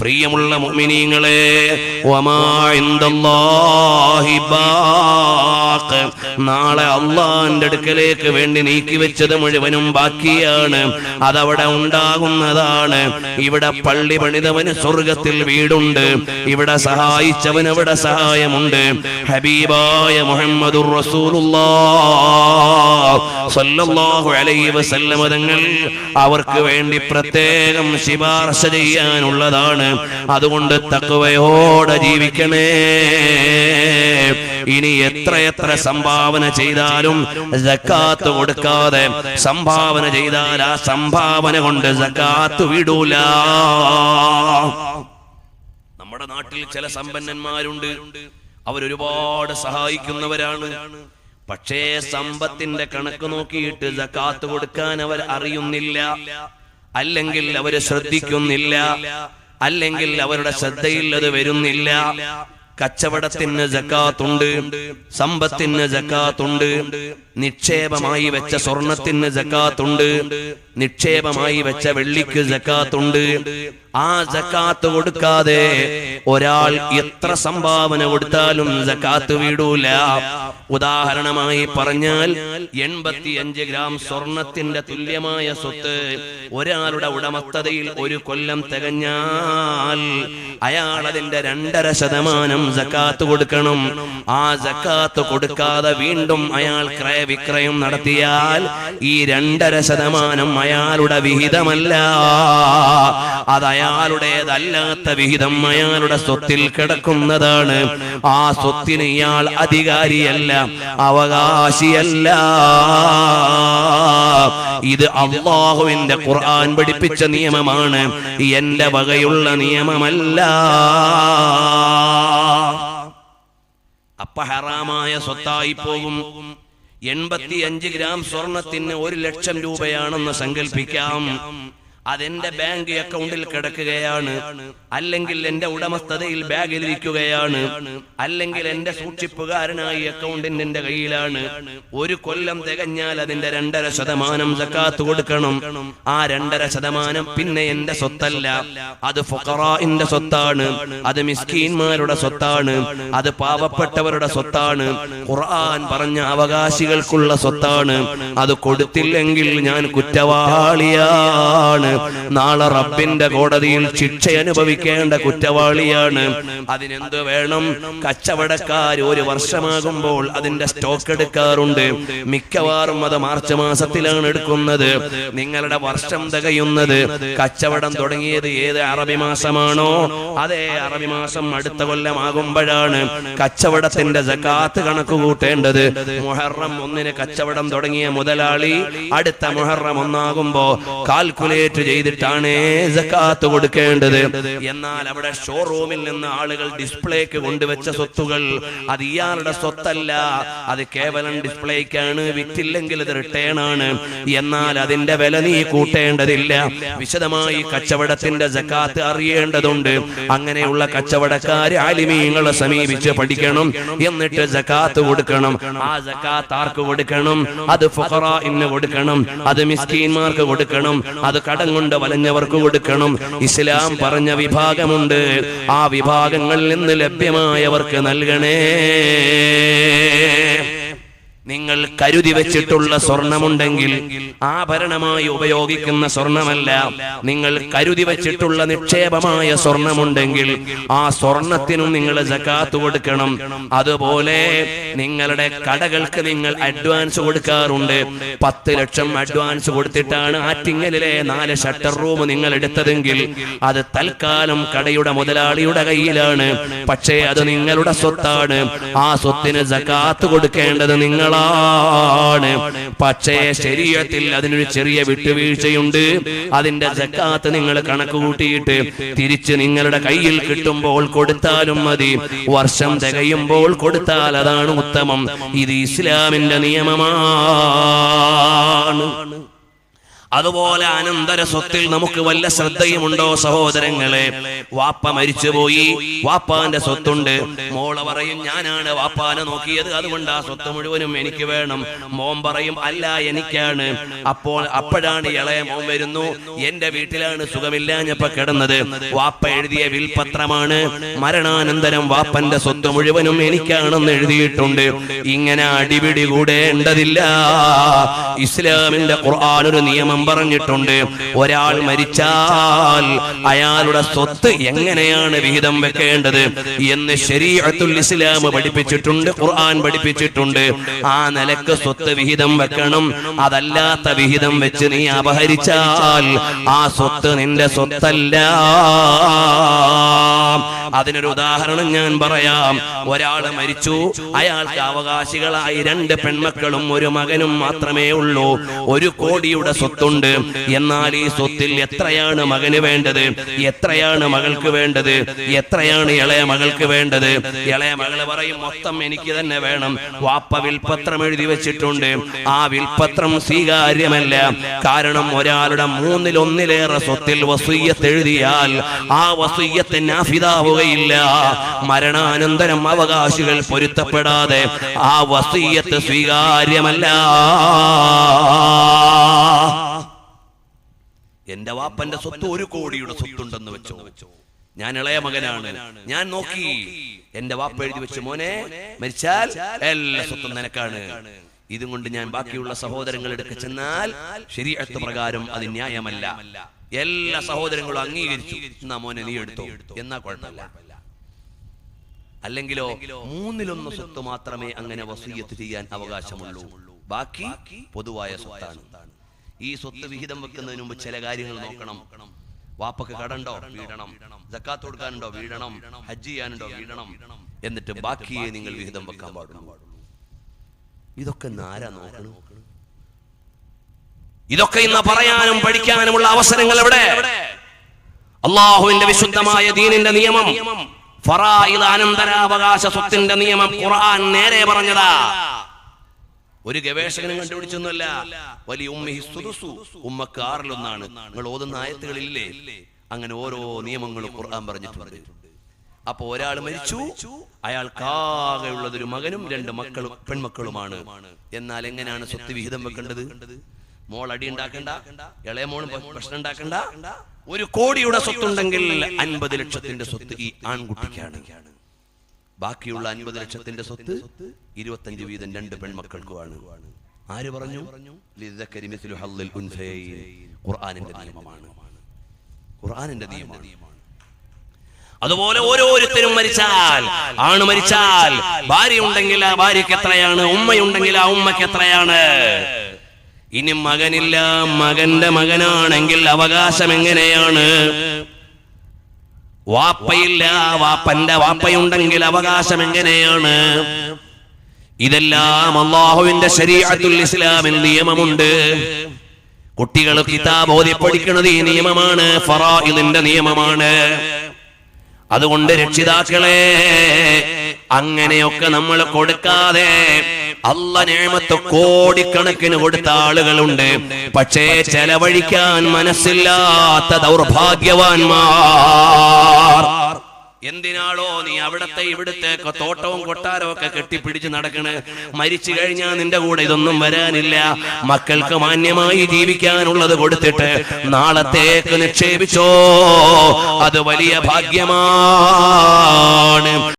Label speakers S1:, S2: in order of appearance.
S1: പ്രിയമുള്ള മുഅ്മിനീങ്ങളെ, വമാ ഇൻദല്ലാഹി ബാഖ്, നാളെ അല്ലാഹുവിന്റെ അടുക്കലേക്ക് വേണ്ടി നീക്കി വെച്ചത് മുഴുവനും ബാക്കിയാണ്, അതവിടെ ഉണ്ടാകുന്നതാണ്. ഇവിടെ പള്ളി പണിതവന് സ്വർഗത്തിൽ വീടുണ്ട്, ഇവിടെ സഹായിച്ചവന് അവിടെ സഹായമുണ്ട്. ഹബീബായ മുഹമ്മദുർ റസൂലുള്ളാഹ് സ്വല്ലല്ലാഹു അലൈഹി വസല്ലം തങ്ങൾ അവർക്ക് വേണ്ടി പ്രത്യേകം ശുപാർശ ചെയ്യാനുള്ളതാണ്. അതുകൊണ്ട് തഖ്വയോടെ ജീവിക്കണേ. ഇനി എത്രയെത്ര സംഭാവന ചെയ്താലും സക്കാത്ത് കൊടുക്കാതെ സംഭാവന ചെയ്താൽ ആ സംഭാവന കൊണ്ട് സക്കാത്ത് വിടൂല. നമ്മുടെ നാട്ടിൽ ചില സമ്പന്നന്മാരുണ്ട്, അവരൊരുപാട് സഹായിക്കുന്നവരാണ്. പക്ഷേ സമ്പത്തിന്റെ കണക്ക് നോക്കിയിട്ട് സക്കാത്ത് കൊടുക്കാൻ അവർ അറിയുന്നില്ല, അല്ലെങ്കിൽ അവര് ശ്രദ്ധിക്കുന്നില്ല, അല്ലെങ്കിൽ അവരുടെ ശ്രദ്ധയിൽ അത് വരുന്നില്ല. കച്ചവടത്തിന് സക്കാത്തുണ്ട്, സമ്പത്തിന് സക്കാത്തുണ്ട്, നിക്ഷേപമായി വെച്ച സ്വർണത്തിന് സക്കാത്തുണ്ട്, നിക്ഷേപമായി വെച്ച വെള്ളിക്ക് സക്കാത്തുണ്ട്. ആ സക്കാത്ത് കൊടുക്കാതെ ഒരാൾ എത്ര സംഭാവന കൊടുത്താലും സക്കാത്ത് വീടൂല. ഉദാഹരണമായി പറഞ്ഞാൽ 85 ഗ്രാം സ്വർണത്തിന്റെ തുല്യമായ സ്വത്ത് ഒരാളുടെ ഉടമസ്ഥതയിൽ ഒരു കൊല്ലം തികഞ്ഞാൽ അയാൾ അതിന്റെ 2.5% സക്കാത്ത് കൊടുക്കണം. ആ സക്കാത്ത് കൊടുക്കാതെ വീണ്ടും അയാൾ ക്രയവിക്രയം നടത്തിയാൽ ഈ 2.5% അയാളുടെ വിഹിതമല്ല, അത് അയാളുടേതല്ലാത്ത വിഹിതം അയാളുടെ സ്വത്തിൽ കിടക്കുന്നതാണ്. ആ സ്വത്തിന് ഇയാൾ അധികാരിയല്ല, അവകാശിയല്ല. ഇത് അല്ലാഹുവിന്റെ ഖുർആൻ പഠിപ്പിച്ച നിയമമാണ്, എന്റെ വകയുള്ള നിയമമല്ല. അപ്പ ഹറാമായ സ്വത്തായി പോകും. 85 ഗ്രാം സ്വർണത്തിന് 1 ലക്ഷം രൂപയാണെന്ന് സങ്കല്പിക്കാം. അതെന്റെ ബാങ്ക് അക്കൗണ്ടിൽ കിടക്കുകയാണ്, അല്ലെങ്കിൽ എന്റെ ഉടമസ്ഥതയിൽ ബാഗിലിരിക്കുകയാണ്, അല്ലെങ്കിൽ എന്റെ സൂക്ഷിപ്പുകാരനായി അക്കൗണ്ടിന്റെ എന്റെ കയ്യിലാണ്. ഒരു കൊല്ലം തികഞ്ഞാൽ അതിന്റെ 2.5% സക്കാത്ത് കൊടുക്കണം. ആ 2.5% പിന്നെ എന്റെ സ്വത്തല്ല, അത് ഫുഖറാഇന്റെ സ്വത്താണ്, അത് മിസ്കീന്മാരുടെ സ്വത്താണ്, അത് പാവപ്പെട്ടവരുടെ സ്വത്താണ്, ഖുർആൻ പറഞ്ഞ അവകാശികൾക്കുള്ള സ്വത്താണ്. അത് കൊടുത്തില്ലെങ്കിൽ ഞാൻ കുറ്റവാളിയാണ്, നാളെ റബ്ബിന്റെ കോടതിയിൽ ശിക്ഷ അനുഭവിക്കേണ്ട കുറ്റവാളിയാണ്. അതിനെന്ത് വേണം? കച്ചവടക്കാർ 1 വർഷമാകുമ്പോൾ അതിന്റെ സ്റ്റോക്ക് എടുക്കാറുണ്ട്. മിക്കവാറും അത് മാർച്ച് മാസത്തിലാണ് എടുക്കുന്നത്. നിങ്ങളുടെ വർഷം തികയുന്നത് കച്ചവടം തുടങ്ങിയത് ഏത് അറബി മാസമാണോ അതേ അറബി മാസം അടുത്ത കൊല്ലമാകുമ്പോഴാണ് കച്ചവടത്തിന്റെ സക്കാത്ത് കണക്ക് കൂട്ടേണ്ടത്. മുഹറം 1 കച്ചവടം തുടങ്ങിയ മുതലാളി അടുത്ത മുഹറം 1 ആകുമ്പോ കാൽക്കുലേറ്റ് ചെയ്തിട്ടാണ് സക്കാത്ത് കൊടുക്കേണ്ടത്. എന്നാൽ അവിടെ ഷോറൂമിൽ നിന്ന് ആളുകൾ ഡിസ്പ്ലേക്ക് കൊണ്ടുവച്ച സ്വത്തുകൾ അത് ഇയാളുടെ സ്വത്തല്ല, അത് കേവലം ഡിസ്പ്ലേക്കാണ്, വിറ്റില്ലെങ്കിൽ അത് റിട്ടേൺ ആണ്. എന്നാൽ അതിന്റെ വില നീ കൂട്ടേണ്ടതില്ല. വിശദമായി കച്ചവടത്തിന്റെ സക്കാത്ത് അറിയേണ്ടതുണ്ട്. അങ്ങനെയുള്ള കച്ചവടക്കാര് ആലിമീങ്ങളെ സമീപിച്ച് പഠിക്കണം, എന്നിട്ട് സക്കാത്ത് കൊടുക്കണം. ആ സക്കാത്ത് ആർക്ക് കൊടുക്കണം? അത് ഫുഖറാഇന് കൊടുക്കണം, അത് മിസ്കീന്മാർക്ക് കൊടുക്കണം, അത് കടം കൊണ്ട് വലഞ്ഞവർക്ക് കൊടുക്കണം. ഇസ്ലാം പറഞ്ഞ വിഭാഗമുണ്ട്, ആ വിഭാഗങ്ങളിൽ നിന്ന് ലഭ്യമായവർക്ക് നൽകണേ. നിങ്ങൾ കരുതി വെച്ചിട്ടുള്ള സ്വർണമുണ്ടെങ്കിൽ ആഭരണമായി ഉപയോഗിക്കുന്ന സ്വർണമല്ല, നിങ്ങൾ കരുതി വെച്ചിട്ടുള്ള നിക്ഷേപമായ സ്വർണമുണ്ടെങ്കിൽ ആ സ്വർണത്തിനും നിങ്ങൾ സക്കാത്ത് കൊടുക്കണം. അതുപോലെ നിങ്ങളുടെ കടകൾക്ക് നിങ്ങൾ അഡ്വാൻസ് കൊടുക്കാറുണ്ട്. 10 ലക്ഷം അഡ്വാൻസ് കൊടുത്തിട്ടാണ് ആറ്റിങ്ങലിലെ 4 ഷട്ടർ റൂം നിങ്ങൾ എടുത്തതെങ്കിൽ അത് തൽക്കാലം കടയുടെ മുതലാളിയുടെ കയ്യിലാണ്, പക്ഷേ അത് നിങ്ങളുടെ സ്വത്താണ്. ആ സ്വത്തിന് സക്കാത്ത് കൊടുക്കേണ്ടത് നിങ്ങളാണ്. പക്ഷേ ശരീഅത്തിൽ അതിനൊരു ചെറിയ വിട്ടുവീഴ്ചയുണ്ട്. അതിന്റെ സക്കാത്ത് നിങ്ങൾ കണക്ക് കൂട്ടിയിട്ട് തിരിച്ച് നിങ്ങളുടെ കയ്യിൽ കിട്ടുമ്പോൾ കൊടുത്താലും മതി. വർഷം തികയുമ്പോൾ കൊടുത്താൽ അതാണ് ഉത്തമം. ഇത് ഇസ്ലാമിന്റെ നിയമമാണ്. അതുപോലെ അനന്തര സ്വത്തിൽ നമുക്ക് വല്ല ശ്രദ്ധയുമുണ്ടോ സഹോദരങ്ങളെ? വാപ്പ മരിച്ചുപോയി, വാപ്പാന്റെ സ്വത്തുണ്ട്. മോള് പറയും ഞാനാണ് വാപ്പാനെ നോക്കിയത്, അതുകൊണ്ട് ആ സ്വത്ത് മുഴുവനും എനിക്ക് വേണം. മോൻ പറയും അല്ല എനിക്കാണ്. അപ്പോഴാണ് ഇളയ മോൻ വരുന്നു, എന്റെ വീട്ടിലാണ് സുഖമില്ലാഞ്ഞപ്പോ കിടന്നത്, വാപ്പ എഴുതിയ വിൽപത്രമാണ്, മരണാനന്തരം വാപ്പന്റെ സ്വത്ത് മുഴുവനും എനിക്കാണെന്ന് എഴുതിയിട്ടുണ്ട്. ഇങ്ങനെ അടിപിടി കൂടേണ്ടതില്ല. ഇസ്ലാമിന്റെ ഖുർആൻ ഒരു നിയമം പറഞ്ഞിട്ടുണ്ട്. ഒരാൾ മരിച്ചാൽ അയാളുടെ സ്വത്ത് എങ്ങനെയാണ് വിഹിതം വെക്കേണ്ടത് എന്ന് ശരീഅത്തുൽ ഇസ്ലാം പഠിപ്പിച്ചിട്ടുണ്ട്, ഖുർആൻ പഠിപ്പിച്ചിട്ടുണ്ട്. ആ നിലക്ക് സ്വത്ത് വിഹിതം വെക്കണം. അതല്ലാത്ത വിഹിതം വെച്ച് നീ അപഹരിച്ചാൽ ആ സ്വത്ത് നിന്റെ സ്വത്തല്ല. അതിനൊരു ഉദാഹരണം ഞാൻ പറയാം. ഒരാൾ മരിച്ചു, അയാൾക്ക് അവകാശികളായി 2 പെൺമക്കളും 1 മകനും മാത്രമേ ഉള്ളൂ. 1 കോടിയുടെ സ്വത്തുണ്ട്. എന്നാൽ ഈ സ്വത്തിൽ എത്രയാണ് മകന് വേണ്ടത്, എത്രയാണ് മകൾക്ക് വേണ്ടത്, എത്രയാണ് ഇളയ മകൾക്ക് വേണ്ടത്? ഇളയ മകള് പറയും മൊത്തം എനിക്ക് തന്നെ വേണം. വാപ്പ വിൽപത്രം എഴുതി വെച്ചിട്ടുണ്ട്. ആ വിൽപത്രം സ്വീകാര്യമല്ല. കാരണം ഒരാളുടെ 3/1 സ്വത്തിൽ വസിയ്യത്ത് എഴുതിയാൽ ആ വസിയ്യത്ത് നാഫിദാവുകയില്ല. മരണാനന്തരം അവകാശികൾ പൊരുത്തപ്പെടാതെ ആ വസിയ്യത്ത് സ്വീകാര്യമല്ല. എന്റെ വാപ്പന്റെ സ്വത്ത് 1 കോടിയുടെ സ്വത്തുണ്ടെന്ന് വെച്ചോ, ഞാൻ ഇളയ മകനാണ്, ഞാൻ നോക്കി, എന്റെ വാപ്പ എഴുതി വെച്ച് മോനെ മരിച്ചാൽ എല്ലാ സ്വത്തും നിനക്കാണ്. ഇതും കൊണ്ട് ഞാൻ ബാക്കിയുള്ള സഹോദരങ്ങളുടെ അടുത്ത് ചെന്നാൽ ശരീഅത്ത് പ്രകാരം അത് ന്യായമല്ല. എല്ലാ സഹോദരങ്ങളും അംഗീകരിച്ചു, എന്നാ മോനെ നീ എടുത്തോ, എന്നാ കുഴപ്പമില്ല. അല്ലെങ്കിലോ 3/1 സ്വത്ത് മാത്രമേ അങ്ങനെ വസിയ്യത്ത് ചെയ്യാൻ അവകാശമുള്ളൂ, ബാക്കി പൊതുവായ സ്വത്താണ്. ഈ സ്വത്ത് വിഹിതം വെക്കുന്നതിന് മുമ്പ് ചില കാര്യങ്ങൾ നോക്കണം. വാപ്പക്ക് കടണ്ടോ വീടണം, സക്കാത്ത് കൊടുക്കാനുണ്ടോ വീടണം, ഹജ്ജ് ചെയ്യാനുണ്ടോ വീടണം, എന്നിട്ട് ബാക്കിയെ നിങ്ങൾ വിഹിതം വെക്കാൻ പാടുള്ളൂ. ഇതൊക്കെ ആരാ നോക്കണം? ഇതൊക്കെ ഇന്ന് പറയാനും പഠിക്കാനുമുള്ള അവസരങ്ങൾ എവിടെ? അള്ളാഹുവിന്റെ വിശുദ്ധമായ ദീനിന്റെ നിയമം, ഫറായിദ് അനന്തരാവകാശ സ്വത്തിന്റെ നിയമം ഖുർആൻ നേരെ പറഞ്ഞതാ. ഒരു ഗവേഷകനും കണ്ടുപിടിച്ചൊന്നുമല്ല. വലിയ ഉമ്മക്ക് 6/1. നിങ്ങൾ ഓതുന്ന ആയത്തുകളില്ലേ, അങ്ങനെ ഓരോ നിയമങ്ങളും ഖുർആൻ പറഞ്ഞിട്ടുണ്ട്. അപ്പൊ ഒരാൾ മരിച്ചു, അയാൾക്കാകെയുള്ളത് 1 മകനും 2 പെൺമക്കളുമാണ്. എന്നാൽ എങ്ങനെയാണ് സ്വത്ത് വിഹിതം വെക്കേണ്ടത്? മോൾ അടി ഉണ്ടാക്കണ്ട, ഇളയ മോളും പ്രശ്നം ഉണ്ടാക്കണ്ട. 1 കോടിയുടെ സ്വത്തുണ്ടെങ്കിൽ 50 ലക്ഷത്തിന്റെ സ്വത്ത് ഈ ആൺകുട്ടിക്കാണ്. ബാക്കിയുള്ള 50 ലക്ഷത്തിന്റെ സ്വത്ത് 25 വീതം 2 പെൺമക്കൾക്കുമാണ്. ആര് പറഞ്ഞു? ഖുർആനിന്റെ നിയമമാണ്, ഖുർആനിന്റെ നിയമമാണ്. അതുപോലെ ഓരോരുത്തരും മരിച്ചാൽ, ആണ് മരിച്ചാൽ ഭാര്യ ഉണ്ടെങ്കിൽ ആ ഭാര്യക്ക് എത്രയാണ്, ഉമ്മയുണ്ടെങ്കിൽ ആ ഉമ്മക്ക് എത്രയാണ്. ഇനി മകനില്ല, മകന്റെ മകനാണെങ്കിൽ അവകാശം എങ്ങനെയാണ്? വാപ്പയില്ല, വാപ്പന്റെ വാപ്പയുണ്ടെങ്കിൽ അവകാശം എങ്ങനെയാണ്? ഇതെല്ലാം അല്ലാഹുവിന്റെ ശരീഅത്തുൽ ഇസ്ലാമിൽ നിയമമുണ്ട്. കുട്ടികൾ കിതാബ് ഓതി പഠിക്കുന്നത് ഈ നിയമമാണ്, ഫറായിദിന്റെ നിയമമാണ്. അതുകൊണ്ട് രക്ഷിതാക്കളെ, അങ്ങനെയൊക്കെ നമ്മൾ കൊടുക്കാതെ, അല്ലാഹ് നിഅമത്ത് കോടിക്കണക്കിന് കൊടുത്ത ആളുകളുണ്ട്, പക്ഷേ ചെലവഴിക്കാൻ മനസ്സില്ലാത്ത ദൗർഭാഗ്യവാന്മാർ. എന്തിനാണോ നീ അവിടത്തെ ഇവിടുത്തെ തോട്ടവും കൊട്ടാരവും ഒക്കെ കെട്ടിപ്പിടിച്ച് നടക്കണ്? മരിച്ചു കഴിഞ്ഞാൽ നിന്റെ കൂടെ ഇതൊന്നും വരാനില്ല. മക്കൾക്ക് മാന്യമായി ജീവിക്കാനുള്ളത് കൊടുത്തിട്ട് നാളത്തേക്ക് നിക്ഷേപിച്ചോ, അത് വലിയ ഭാഗ്യമാണ്.